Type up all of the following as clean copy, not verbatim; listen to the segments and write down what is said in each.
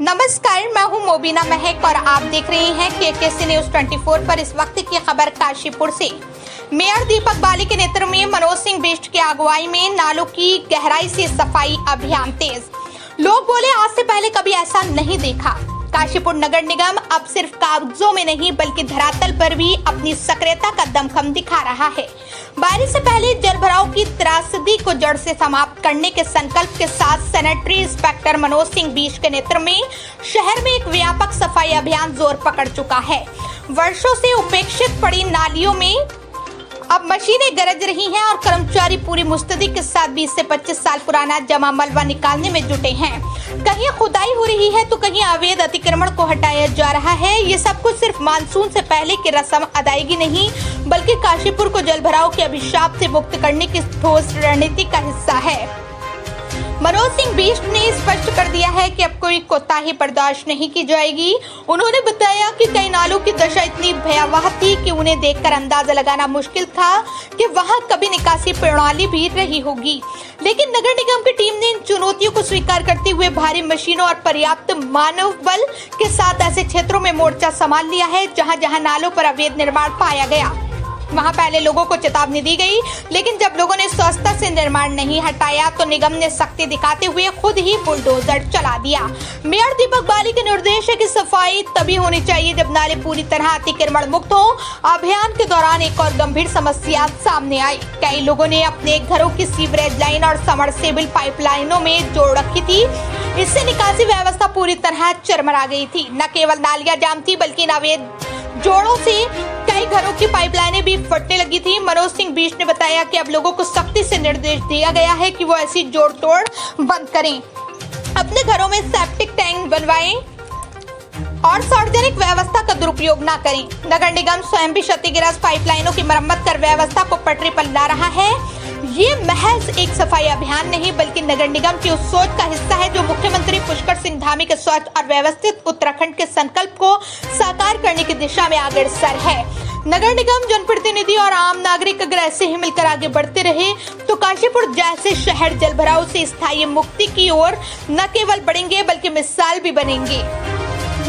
नमस्कार, मैं हूं मोबिना महक और आप देख रहे हैं KKC न्यूज 24 पर। इस वक्त की खबर काशीपुर से। मेयर दीपक बाली के नेतृत्व में मनोज सिंह बिष्ट की अगुवाई में नालों की गहराई से सफाई अभियान तेज। लोग बोले आज से पहले कभी ऐसा नहीं देखा। काशीपुर नगर निगम अब सिर्फ कागजों में नहीं बल्कि धरातल पर भी अपनी सक्रियता का दमखम दिखा रहा है। बारिश से पहले जलभराव की त्रासदी को जड़ से समाप्त करने के संकल्प के साथ सैनिटरी इंस्पेक्टर मनोज सिंह बिष्ट के नेतृत्व में शहर में एक व्यापक सफाई अभियान जोर पकड़ चुका है। वर्षों से उपेक्षित पड़ी नालियों में अब मशीनें गरज रही हैं और कर्मचारी पूरी मुस्तैदी के साथ 20 से 25 साल पुराना जमा मलबा निकालने में जुटे हैं। कहीं खुदाई हो रही है तो कहीं अवैध अतिक्रमण को हटाया जा रहा है। ये सब कुछ सिर्फ मानसून से पहले की रस्म अदायगी नहीं बल्कि काशीपुर को जलभराव के अभिशाप से मुक्त करने की ठोस रणनीति का हिस्सा है। मनोज सिंह बिष्ट ने स्पष्ट कर दिया है कि अब कोई कोताही बर्दाश्त नहीं की जाएगी। उन्होंने बताया कि कई नालों की दशा इतनी भयावह थी कि उन्हें देखकर अंदाजा लगाना मुश्किल था कि वहां कभी निकासी प्रणाली भी रही होगी। लेकिन नगर निगम की टीम ने इन चुनौतियों को स्वीकार करते हुए भारी मशीनों और पर्याप्त मानव बल के साथ ऐसे क्षेत्रों में मोर्चा संभाल लिया है जहां जहां नालों पर अवैध निर्माण पाया गया वहां पहले लोगों को चेतावनी दी गई, लेकिन जब लोगों ने स्वच्छता से निर्माण नहीं हटाया तो निगम ने सख्ती दिखाते हुए खुद ही बुलडोजर चला दिया। मेयर दीपक बाली के निर्देश है कि सफाई तभी होनी चाहिए जब नाले पूरी तरह अतिक्रमण मुक्त हो। अभियान के दौरान एक और गंभीर समस्या सामने आई। कई लोगों ने अपने घरों की सीवरेज लाइन और समरसेबल पाइपलाइनों में जोड़ रखी थी। इससे निकासी व्यवस्था पूरी तरह चरमरा गई थी। न केवल नालियां जाम थी बल्कि अवैध जोड़ों से कई घरों की पाइपलाइनें भी फटने लगी थी। मनोज सिंह बिष्ट ने बताया कि अब लोगों को सख्ती से निर्देश दिया गया है कि वो ऐसी जोड़ तोड़ बंद करें, अपने घरों में सेप्टिक टैंक बनवाएं और सार्वजनिक व्यवस्था का दुरुपयोग न करें। नगर निगम स्वयं भी क्षतिग्रस्त पाइपलाइनों की मरम्मत कर व्यवस्था को पटरी पर ला रहा है। ये महज एक सफाई अभियान नहीं बल्कि नगर निगम की उस सोच का हिस्सा है जो मुख्यमंत्री पुष्कर सिंह धामी के स्वच्छ और व्यवस्थित उत्तराखंड के संकल्प को साकार करने की दिशा में अग्रसर है। नगर निगम, जनप्रतिनिधि और आम नागरिक अगर ऐसे ही मिलकर आगे बढ़ते रहे तो काशीपुर जैसे शहर जलभराव से स्थायी मुक्ति की ओर न केवल बढ़ेंगे बल्कि मिसाल भी बनेंगे।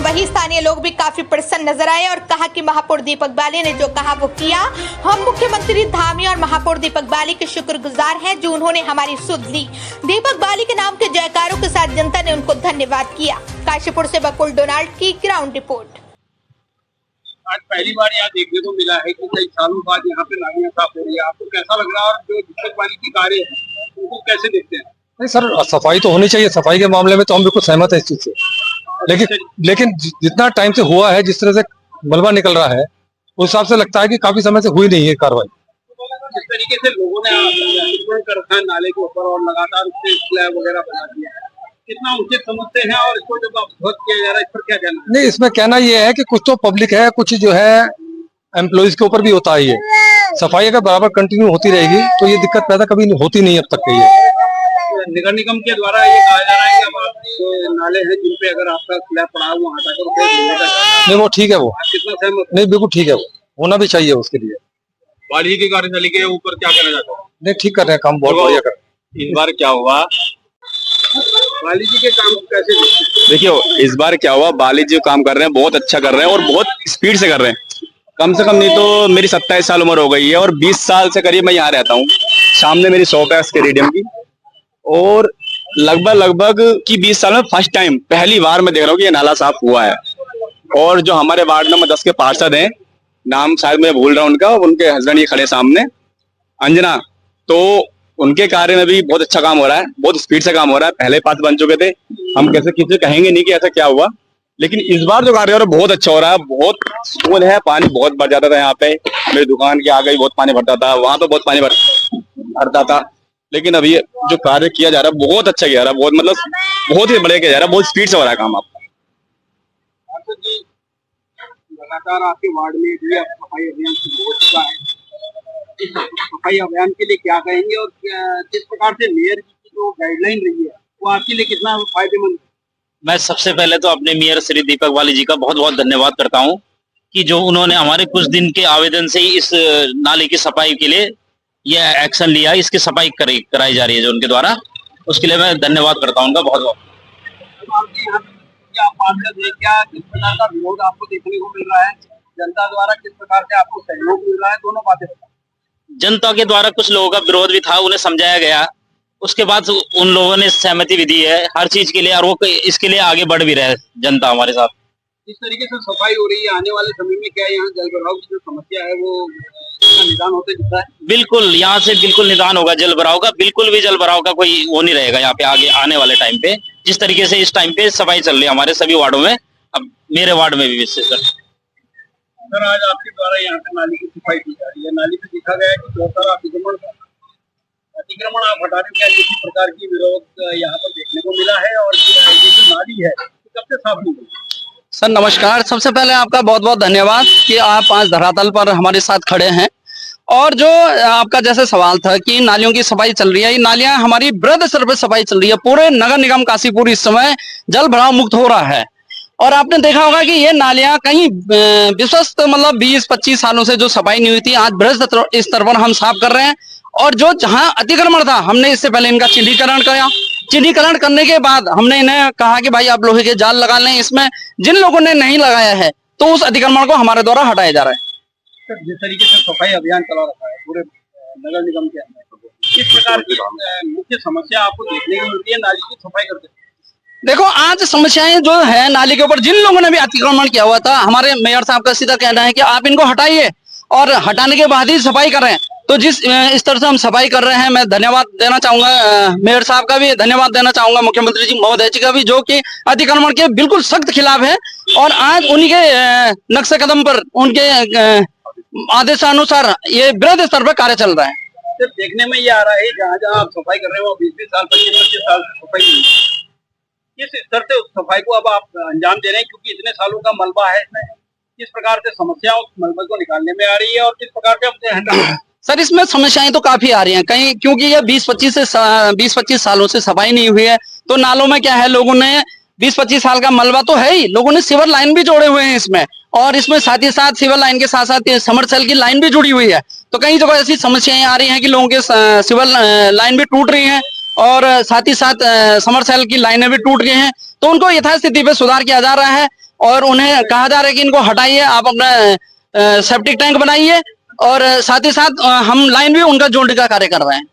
वही स्थानीय लोग भी काफी प्रसन्न नजर आए और कहा कि महापौर दीपक बाली ने जो कहा वो किया। हम मुख्यमंत्री धामी और महापौर दीपक बाली के शुक्रगुजार हैं जो उन्होंने हमारी सुध ली। दीपक बाली के नाम के जयकारों के साथ जनता ने उनको धन्यवाद किया। काशीपुर से बकुल डोनाल्ड की ग्राउंड रिपोर्ट। आज पहली बार यहाँ देखने को मिला है कि कई सालों बाद यहाँ पे नालियां साफ हो रही है। आपको कैसा लग रहा है और जो दीपक बाली की कार्य है उनको कैसे देखते हैं? नहीं सर, सफाई तो होनी चाहिए। सफाई के मामले में तो हम बिल्कुल सहमत है इस चीज से, लेकिन जितना टाइम से हुआ है, जिस तरह से मलबा निकल रहा है उस हिसाब से लगता है कि काफी समय से हुई नहीं है कार्रवाई। जिस तरीके से लोगों ने अतिक्रमण कर रखा है नाले के ऊपर और लगातार उससे स्लैब वगैरह बना दिया है, कितना उचित समझते हैं और इसको जब ध्वस्त किया जा रहा है इस पर क्या कहना है? नहीं, इसमें कहना ये है कि कुछ तो पब्लिक है, कुछ जो है एम्प्लॉइज के ऊपर भी होता है। ये सफाई अगर बराबर कंटिन्यू होती रहेगी तो ये दिक्कत पैदा कभी होती नहीं अब तक के। ये नगर निगम के द्वारा ये कहा जा रहा है कि अब आप नाले हैं जिन पे अगर आपका स्लैब पड़ा है वो हटाकर नहीं, वो ठीक है। वो कितना सहमत? नहीं, बिल्कुल ठीक है। वो होना भी चाहिए उसके लिए। बाली की कार्यशैली के ऊपर क्या कहना चाहते हैं? नहीं, ठीक कर रहे हैं, काम बहुत बढ़िया कर रहे हैं। इस बार क्या हुआ, बाली जी के काम कैसे देखिए इस बार क्या हुआ, बाली जी काम कर रहे हैं, बहुत अच्छा कर रहे हैं और बहुत स्पीड से कर रहे हैं। कम से कम नहीं तो मेरी 27 साल उम्र हो गई है और 20 साल से करीब मैं यहाँ रहता हूँ। सामने मेरी शॉप है उसके रेडियम की और लगभग कि 20 साल में फर्स्ट टाइम पहली बार मैं देख रहा हूँ कि ये नाला साफ हुआ है। और जो हमारे वार्ड नंबर 10 के पार्षद हैं, नाम शायद मैं भूल रहा हूँ उनका, उनके हस्बैंड ये खड़े सामने, अंजना, तो उनके कार्य में भी बहुत अच्छा काम हो रहा है, बहुत स्पीड से काम हो रहा है। पहले पास बन चुके थे, हम कैसे किसी कहेंगे नहीं कि ऐसा क्या हुआ, लेकिन इस बार जो कार्य हो रहा है बहुत अच्छा हो रहा है। बहुत सुकून है। पानी बहुत भर जाता था यहाँ पे, मेरी दुकान के आगे बहुत पानी भरता था, वहां पे बहुत पानी भरता था, लेकिन अभी जो कार्य किया जा रहा है बहुत अच्छा किया जा रहा है, बहुत मतलब बहुत ही बढ़िया किया जा रहा है, बहुत स्पीड से हो रहा है काम आपका। लगातार आपके वार्ड में भी सफाई अभियान शुरू हो चुका है। इस सफाई अभियान के लिए क्या कहेंगे और किस प्रकार से मेयर की जो गाइडलाइन रही है वो आपके लिए कितना फायदेमंद? मैं सबसे पहले तो अपने मेयर श्री दीपक बाली जी का बहुत बहुत धन्यवाद करता हूं कि जो उन्होंने हमारे कुछ दिन के आवेदन से ही इस नाले की सफाई के लिए यह एक्शन लिया, इसकी सफाई कराई जा रही है जो उनके द्वारा, उसके लिए मैं धन्यवाद करता हूं उनका बहुत बहुत। के आप पार्षद हैं, क्या किस प्रकार का विरोध आपको देखने को मिल रहा है, जनता द्वारा किस प्रकार से आपको सहयोग मिल रहा है, दोनों बातें बताएं। जनता के द्वारा कुछ लोगों का विरोध भी था, उन्हें समझाया गया, उसके बाद उन लोगों ने सहमति भी दी है हर चीज के लिए, और वो इसके लिए आगे बढ़ भी रहे हैं जनता हमारे साथ। इस तरीके से सफाई हो रही है, आने वाले समय में क्या यहाँ जल भराव की जो समस्या है वो इसका निदान होते दिख रहा है? बिल्कुल, यहाँ से बिल्कुल निदान होगा जल भराव का, बिल्कुल भी जल भराव का कोई वो नहीं रहेगा यहाँ पे आगे आने वाले टाइम पे। जिस तरीके से इस टाइम पे सफाई चल रही है हमारे सभी वार्डों में, अब मेरे वार्ड में भी विशेषकर। सर, आज आपके द्वारा यहाँ पे नाली की सफाई की जा रही है, नाली पे देखा गया है कि बहुत सारा अतिक्रमण आप हटा रहे हैं, किसी प्रकार की विरोध यहाँ पर देखने को मिला है, और ये जो नाली है कब से साफ नहीं हुई? सर नमस्कार, सबसे पहले आपका बहुत बहुत धन्यवाद कि आप आज धरातल पर हमारे साथ खड़े हैं। और जो आपका जैसे सवाल था कि नालियों की सफाई चल रही है, ये नालियां हमारी बृहद स्तर पर सफाई चल रही है। पूरे नगर निगम काशीपुर इस समय जल भराव मुक्त हो रहा है। और आपने देखा होगा कि ये नालियां कहीं विश्वस्त मतलब 20-25 सालों से जो सफाई नहीं हुई थी, आज बृहद स्तर पर हम साफ कर रहे हैं। और जो जहां अतिक्रमण था, हमने इससे पहले इनका चिन्हीकरण किया। चिन्हीकरण करने के बाद हमने इन्हें कहा कि भाई आप लोहे के जाल लगा लें। इसमें जिन लोगों ने नहीं लगाया है तो उस अतिक्रमण को हमारे द्वारा हटाया जा रहा है। सर, जिस तरीके से सफाई अभियान चला रखा है पूरे नगर निगम के अंदर, किस प्रकार की मुख्य समस्या आपको देखने को मिलती है नाली की सफाई करते? देखो, आज समस्याएं जो है नाली के ऊपर, जिन लोगों ने भी अतिक्रमण किया हुआ था, हमारे मेयर साहब का सीधा कहना है कि आप इनको हटाइए और हटाने के बाद ही सफाई करें। तो जिस इस तरह से हम सफाई कर रहे हैं, मैं धन्यवाद देना चाहूंगा मेयर साहब का भी, धन्यवाद देना चाहूंगा मुख्यमंत्री जी महोदय जी का भी, जो कि अतिक्रमण के बिल्कुल सख्त खिलाफ है। और आज उन्हीं के नक्शे कदम पर, उनके आदेशानुसार ये बृहद स्तर पर कार्य चल रहा है। सिर्फ देखने में ये आ रहा है जहाँ जहाँ आप सफाई कर रहे हो 20-20 साल 25-25 साल से सफाई नहीं है। किस स्तर से उस सफाई को अब आप अंजाम दे रहे हैं, क्योंकि इतने सालों का मलबा है इसमें, किस प्रकार से समस्या उस मलबे को निकालने में आ रही है और किस प्रकार से अपने हैंडल? सर, इसमें समस्याएं तो काफी आ रही हैं कहीं, क्योंकि ये 20-25 सालों से सफाई नहीं हुई है। तो नालों में क्या है, लोगों ने 20-25 साल का मलबा तो है ही, लोगों ने सीवर लाइन भी जोड़े हुए हैं इसमें, और इसमें साथ ही साथ सीवर लाइन के साथ साथ समरसेल की लाइन भी जुड़ी हुई है। तो कई जगह ऐसी समस्याएं आ रही हैं कि लोगों के सीवर लाइन भी टूट रही हैं और साथ ही साथ समरसेल की लाइनें भी टूट गई हैं। तो उनको यथास्थिति पे सुधार किया जा रहा है और उन्हें कहा जा रहा है कि इनको हटाइए, आप अपना सेप्टिक टैंक बनाइए, और साथ ही साथ हम लाइन भी उनका जोड़ने का कार्य कर रहे हैं।